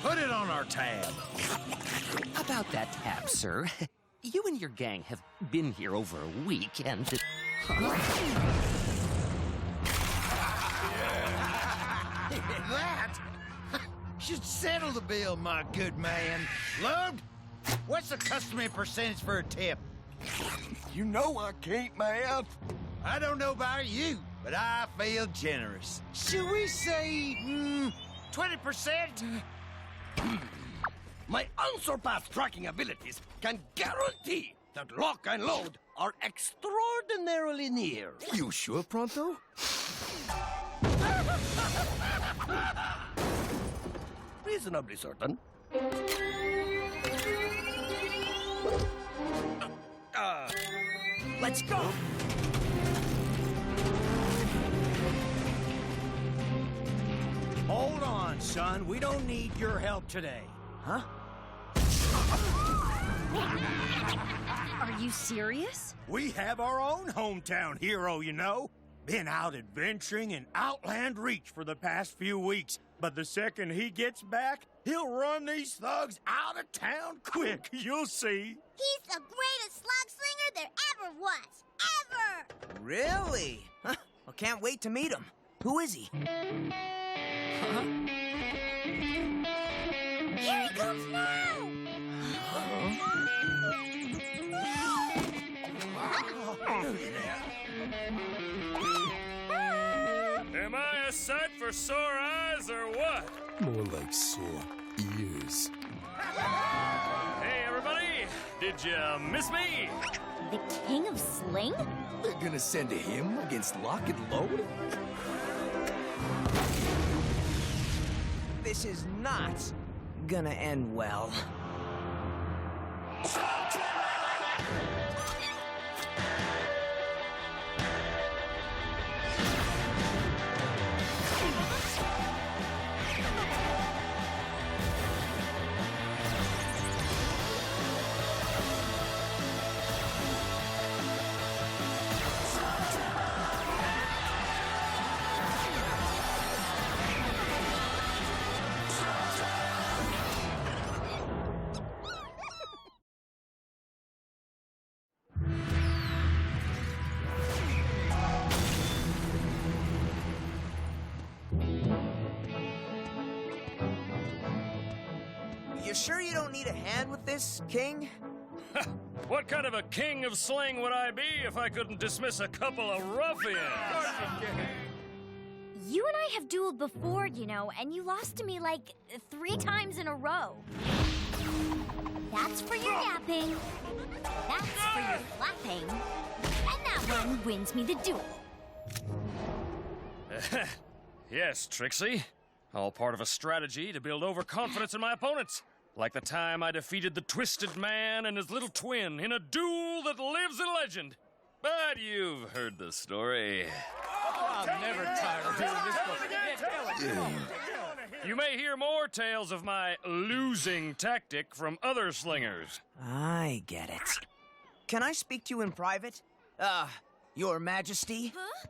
Put it on our tab. About that tab, sir. You and your gang have been here over a week, and... That should settle the bill, my good man. Slug, what's the customary percentage for a tip? You know I can't math. I don't know about you, but I feel generous. Should we say, 20%? My unsurpassed tracking abilities can guarantee that lock and load are extraordinarily near. You sure, Pronto? Reasonably certain. Let's go! Hold on, son. We don't need your help today. Huh? Are you serious? We have our own hometown hero, you know. Been out adventuring in Outland Reach for the past few weeks. But the second he gets back, he'll run these thugs out of town quick. You'll see. He's the greatest slug slinger there ever was. Ever! Really? Huh? Well, can't wait to meet him. Who is he? Huh? Here he comes now! Am I a sight for sore eyes or what? More like sore ears. Hey, everybody! Did you miss me? The King of Sling? They're gonna send him against Lock and Load? This is not gonna end well. You sure you don't need a hand with this, King? What kind of a king of sling would I be if I couldn't dismiss a couple of ruffians? You and I have dueled before, you know, and you lost to me like 3 times in a row. That's for your napping. That's for your flapping. And that one wins me the duel. Yes, Trixie. All part of a strategy to build overconfidence in my opponents. Like the time I defeated the Twisted Man and his little twin in a duel that lives in legend. But you've heard the story. I'm never tired of doing this. You may hear more tales of my losing tactic from other slingers. I get it. Can I speak to you in private? Your Majesty? Huh?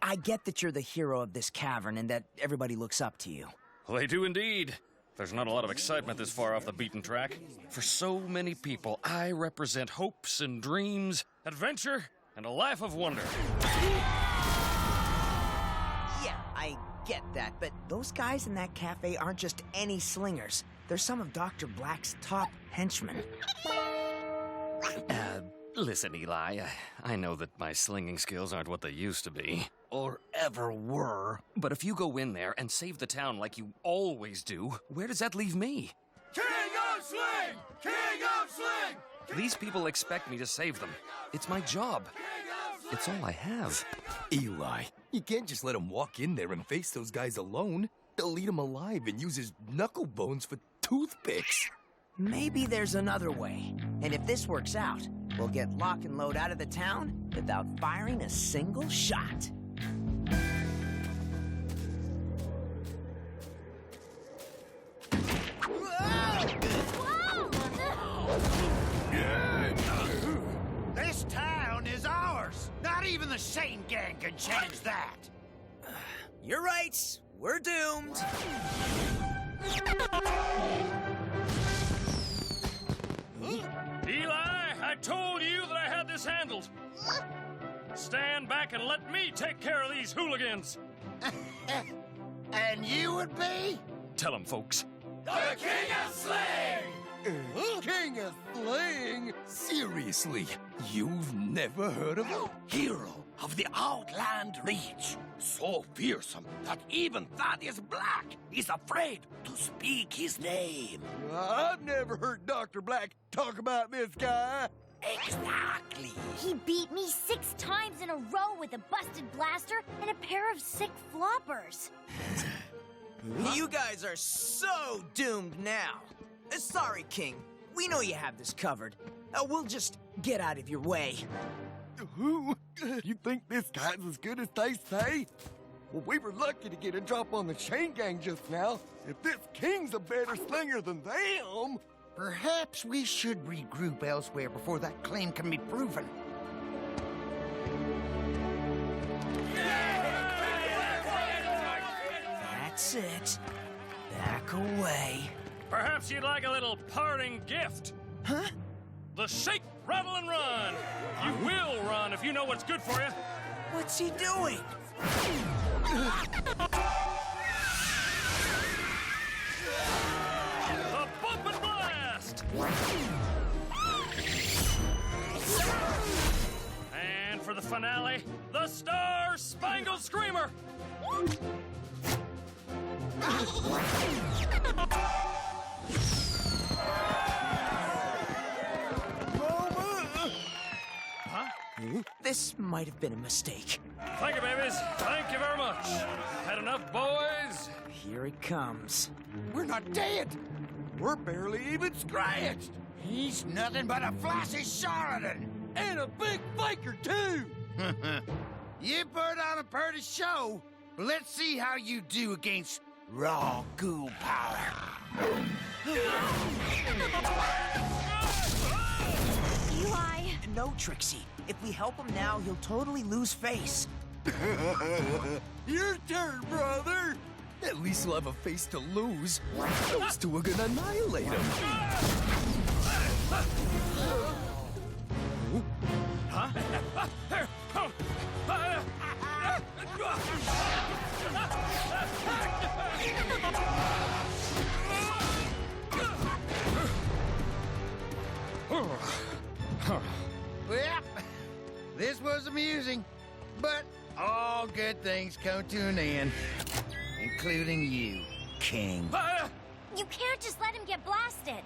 I get that you're the hero of this cavern and that everybody looks up to you. Well, they do indeed. There's not a lot of excitement this far off the beaten track. For so many people, I represent hopes and dreams, adventure, and a life of wonder. Yeah, I get that, but those guys in that cafe aren't just any slingers. They're some of Dr. Black's top henchmen. Listen, Eli, I know that my slinging skills aren't what they used to be. Or ever were. But if you go in there and save the town like you always do, where does that leave me? King of Sling! King of Sling! These people expect me to save them. It's my job. It's all I have. Eli, you can't just let him walk in there and face those guys alone. They'll eat him alive and use his knuckle bones for toothpicks. Maybe there's another way. And if this works out, we'll get lock and load out of the town without firing a single shot. This town is ours. Not even the Shane Gang can change that. You're right. We're doomed. Eli, I told you that I had this handled. Stand back and let me take care of these hooligans. And you would be? Tell them, folks. The King of Sling! King of Sling? Seriously, you've never heard of him? Hero of the Outland Reach. So fearsome that even Thaddeus Black is afraid to speak his name. I've never heard Dr. Black talk about this guy. Exactly. He beat me 6 times in a row with a busted blaster and a pair of sick floppers. You guys are so doomed now. Sorry, King. We know you have this covered. We'll just get out of your way. Who? You think this guy's as good as they say? Well, we were lucky to get a drop on the Chain Gang just now. If this King's a better slinger than them... Perhaps we should regroup elsewhere before that claim can be proven. That's it. Back away. Perhaps you'd like a little parting gift. Huh? The shake, rattle, and run. You will run if you know what's good for you. What's he doing? The bump and blast. And for the finale, the Star Spangled Screamer. This might have been a mistake. Thank you, babies. Thank you very much. Had enough, boys? Here it comes. We're not dead. We're barely even scratched. He's nothing but a flashy charlatan. And a big faker, too. You put on a pretty show, but let's see how you do against raw ghoul power. Eli! No, Trixie. If we help him now, he'll totally lose face. Your turn, brother. At least he'll have a face to lose. Those two are gonna annihilate him. Well, this was amusing, but all good things come to an end, including you, King. You can't just let him get blasted.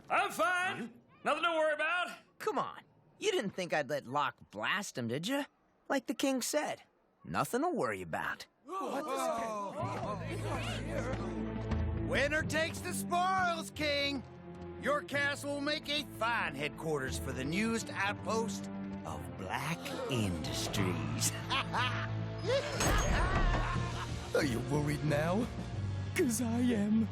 I'm fine. Nothing to worry about. Come on. You didn't think I'd let Locke blast him, did you? Like the King said. Nothing to worry about. Winner takes the spoils, King. Your castle will make a fine headquarters for the newest outpost of Black Industries. Are you worried now? 'Cause I am.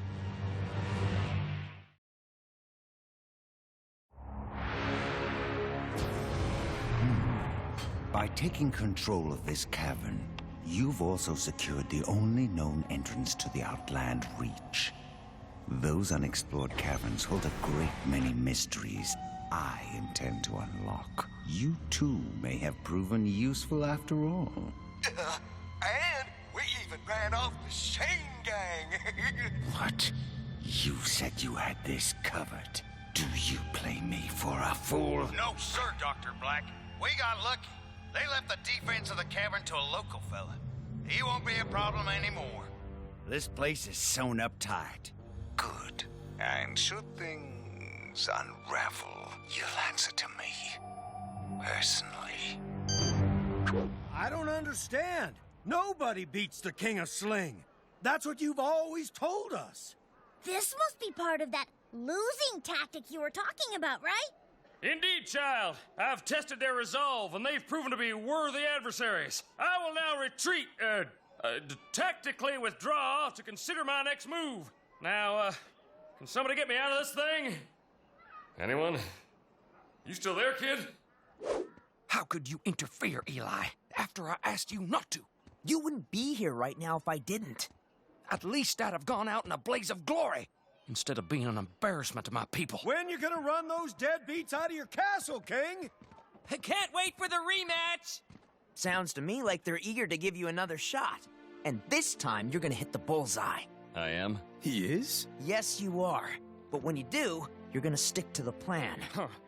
By taking control of this cavern, you've also secured the only known entrance to the Outland Reach. Those unexplored caverns hold a great many mysteries I intend to unlock. You too may have proven useful after all. And we even ran off the Shane Gang. What? You said you had this covered. Do you play me for a fool? No, sir, Dr. Black. We got lucky. They left the defense of the cavern to a local fella. He won't be a problem anymore. This place is sewn up tight. Good. And should things unravel, you'll answer to me. Personally. I don't understand. Nobody beats the King of Sling. That's what you've always told us. This must be part of that losing tactic you were talking about, right? Indeed, child. I've tested their resolve, and they've proven to be worthy adversaries. I will now retreat, tactically withdraw to consider my next move. Now, can somebody get me out of this thing? Anyone? You still there, kid? How could you interfere, Eli, after I asked you not to? You wouldn't be here right now if I didn't. At least I'd have gone out in a blaze of glory, instead of being an embarrassment to my people. When you gonna run those deadbeats out of your castle, King? I can't wait for the rematch! Sounds to me like they're eager to give you another shot. And this time, you're gonna hit the bullseye. I am? He is? Yes, you are. But when you do, you're gonna stick to the plan.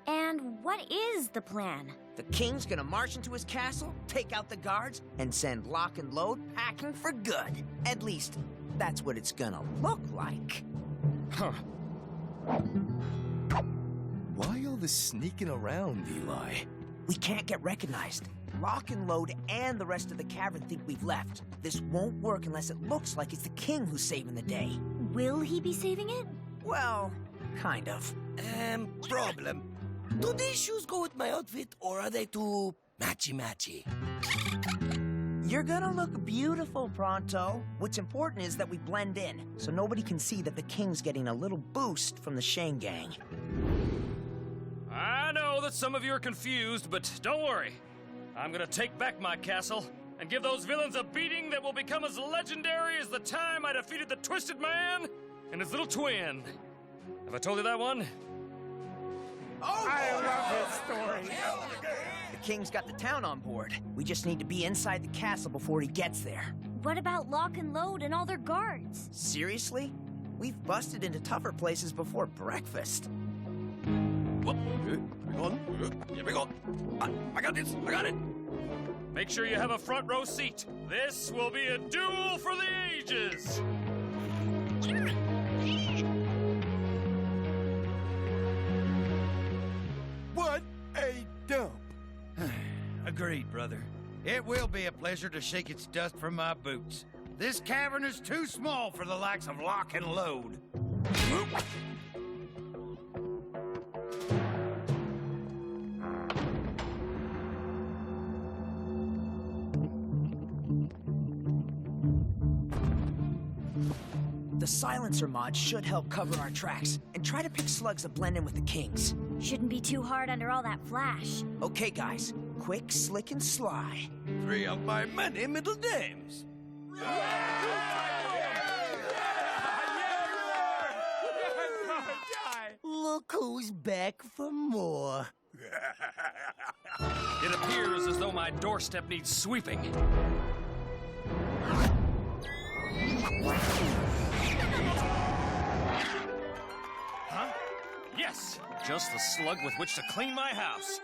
And what is the plan? The king's gonna march into his castle, take out the guards, and send Lock and Load packing for good. At least, that's what it's gonna look like. Huh. Why all this sneaking around, Eli? We can't get recognized. Lock and Load and the rest of the cavern think we've left. This won't work unless it looks like it's the king who's saving the day. Will he be saving it? Well, kind of. Problem. Do these shoes go with my outfit, or are they too matchy-matchy? You're gonna look beautiful, Pronto. What's important is that we blend in, so nobody can see that the king's getting a little boost from the Shane gang. I know that some of you are confused, but don't worry. I'm gonna take back my castle and give those villains a beating that will become as legendary as the time I defeated the Twisted Man and his little twin. Have I told you that one? Oh, I love his story. The king's got the town on board. We just need to be inside the castle before he gets there. What about Lock and Load and all their guards? Seriously? We've busted into tougher places before breakfast. Here we go. I got this. I got it. Make sure you have a front row seat. This will be a duel for the ages. What a dump. Agreed, brother. It will be a pleasure to shake its dust from my boots. This cavern is too small for the likes of Lock and Load. The silencer mod should help cover our tracks, and try to pick slugs that blend in with the kings. Shouldn't be too hard under all that flash. Okay, guys. Quick, slick, and sly. 3 of my many middle names. Look who's back for more. It appears as though my doorstep needs sweeping. Huh? Yes! Just the slug with which to clean my house.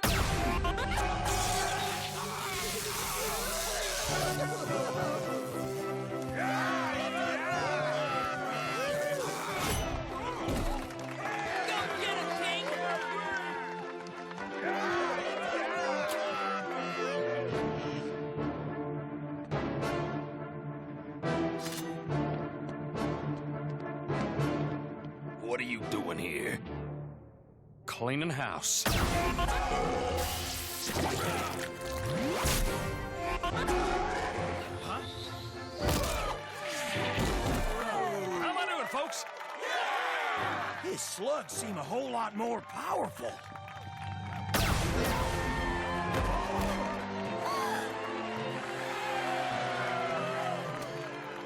What are you doing here? Cleaning house. How am I doing, folks? His slugs seem a whole lot more powerful.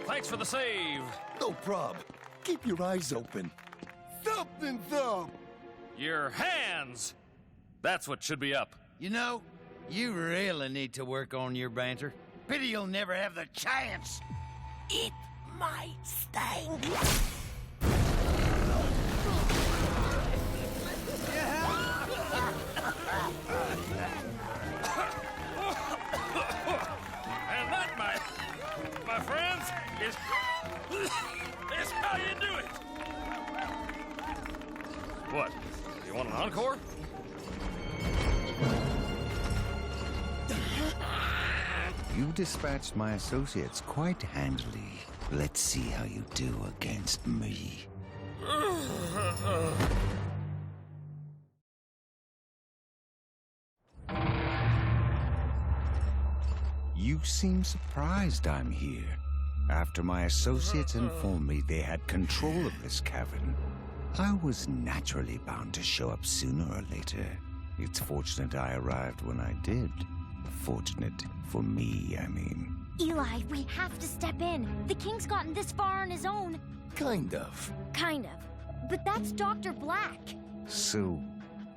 Thanks for the save. No prob. Keep your eyes open. Something's up. Your hands! That's what should be up. You know, you really need to work on your banter. Pity you'll never have the chance. It might stink. And that, my friends, is how you do it. What? You want an encore? You dispatched my associates quite handily. Let's see how you do against me. You seem surprised I'm here. After my associates informed me they had control of this cavern, I was naturally bound to show up sooner or later. It's fortunate I arrived when I did. Fortunate for me, I mean. Eli, we have to step in. The king's gotten this far on his own. Kind of. Kind of. But that's Dr. Black. So,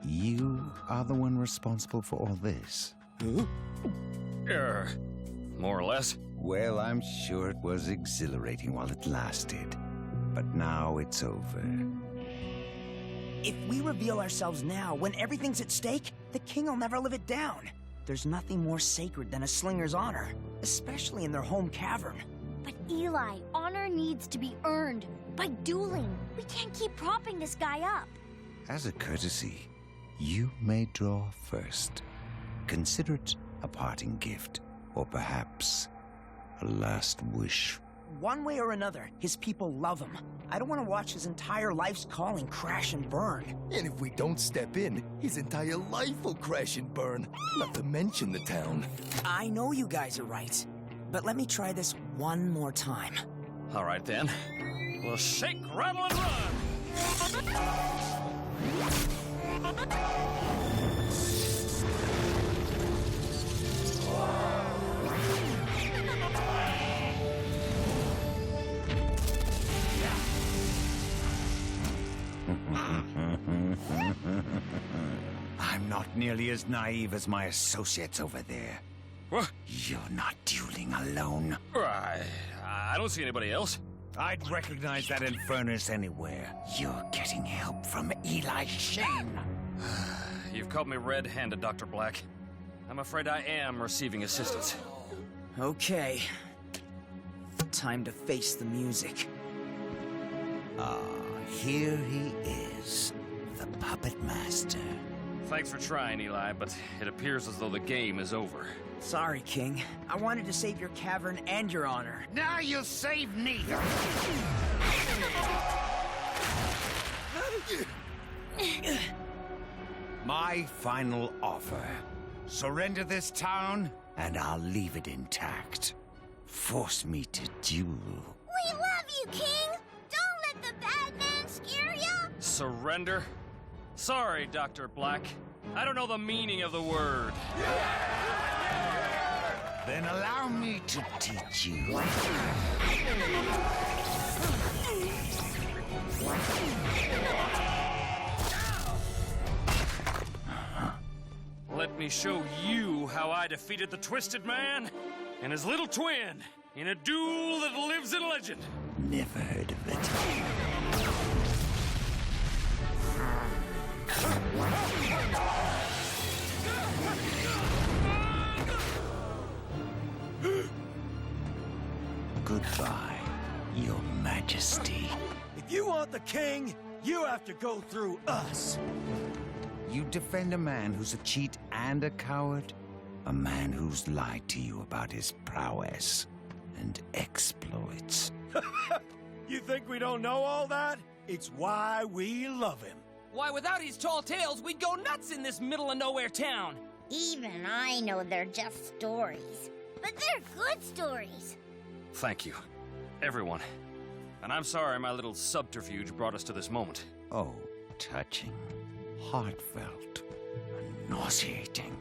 you are the one responsible for all this? More or less. Well, I'm sure it was exhilarating while it lasted. But now it's over. If we reveal ourselves now, when everything's at stake, the king will never live it down. There's nothing more sacred than a slinger's honor, especially in their home cavern. But Eli, honor needs to be earned by dueling. We can't keep propping this guy up. As a courtesy, you may draw first. Consider it a parting gift, or perhaps a last wish. One way or another, his people love him. I don't want to watch his entire life's calling crash and burn. And if we don't step in, his entire life will crash and burn. Not to mention the town. I know you guys are right, but let me try this one more time. All right, then. We'll shake, rattle, and run! I'm not nearly as naive as my associates over there. What? You're not dueling alone. I don't see anybody else. I'd recognize that infernus anywhere. You're getting help from Eli Shane. You've caught me red-handed, Dr. Black. I'm afraid I am receiving assistance. Okay. Time to face the music. Here he is, the puppet master. Thanks for trying, Eli, but it appears as though the game is over. Sorry, King. I wanted to save your cavern and your honor. Now you'll save neither. My final offer. Surrender this town, and I'll leave it intact. Force me to duel. We love you, King! Don't let the bad man scare ya! Surrender? Sorry, Dr. Black. I don't know the meaning of the word. Then allow me to teach you. Let me show you how I defeated the Twisted Man and his little twin in a duel that lives in legend. Never heard of it. Goodbye, Your Majesty. If you want the king, you have to go through us. You defend a man who's a cheat and a coward? A man who's lied to you about his prowess and exploits. You think we don't know all that? It's why we love him. Why, without his tall tales, we'd go nuts in this middle-of-nowhere town. Even I know they're just stories. But they're good stories. Thank you, everyone. And I'm sorry my little subterfuge brought us to this moment. Oh, touching, heartfelt, and nauseating.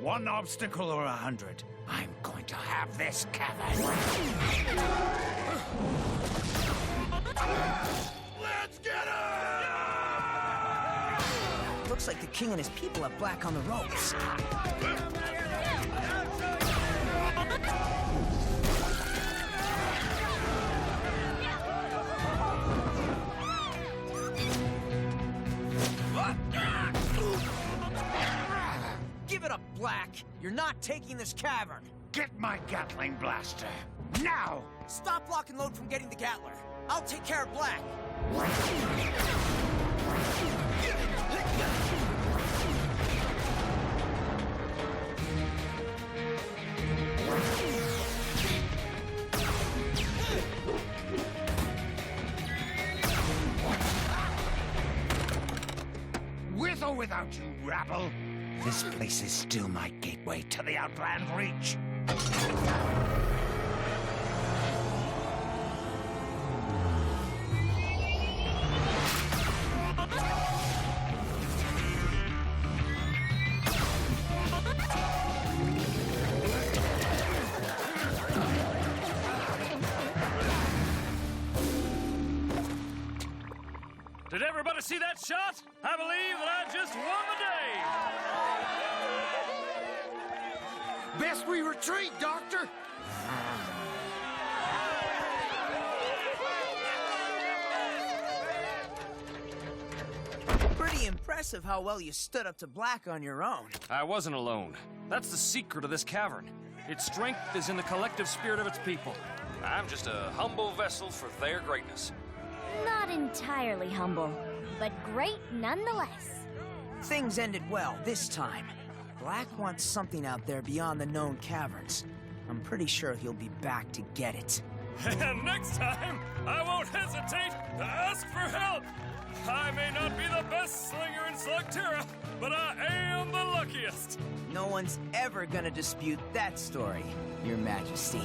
One obstacle or 100. I'm going to have this cavern. Let's get him! Looks like the king and his people have Black on the ropes. Give it up, Black. You're not taking this cavern. Get my Gatling blaster, now! Stop lock and load from getting the Gatler. I'll take care of Black. without you, rabble. This place is still my gateway to the Outland Reach. Did everybody see that shot? I believe that I just won the day! Best we retreat, Doctor. Pretty impressive how well you stood up to Black on your own. I wasn't alone. That's the secret of this cavern. Its strength is in the collective spirit of its people. I'm just a humble vessel for their greatness. Not entirely humble, but great nonetheless. Things ended well this time. Black wants something out there beyond the known caverns. I'm pretty sure he'll be back to get it. And next time, I won't hesitate to ask for help. I may not be the best slinger in SlugTerra, but I am the luckiest. No one's ever gonna dispute that story, Your Majesty.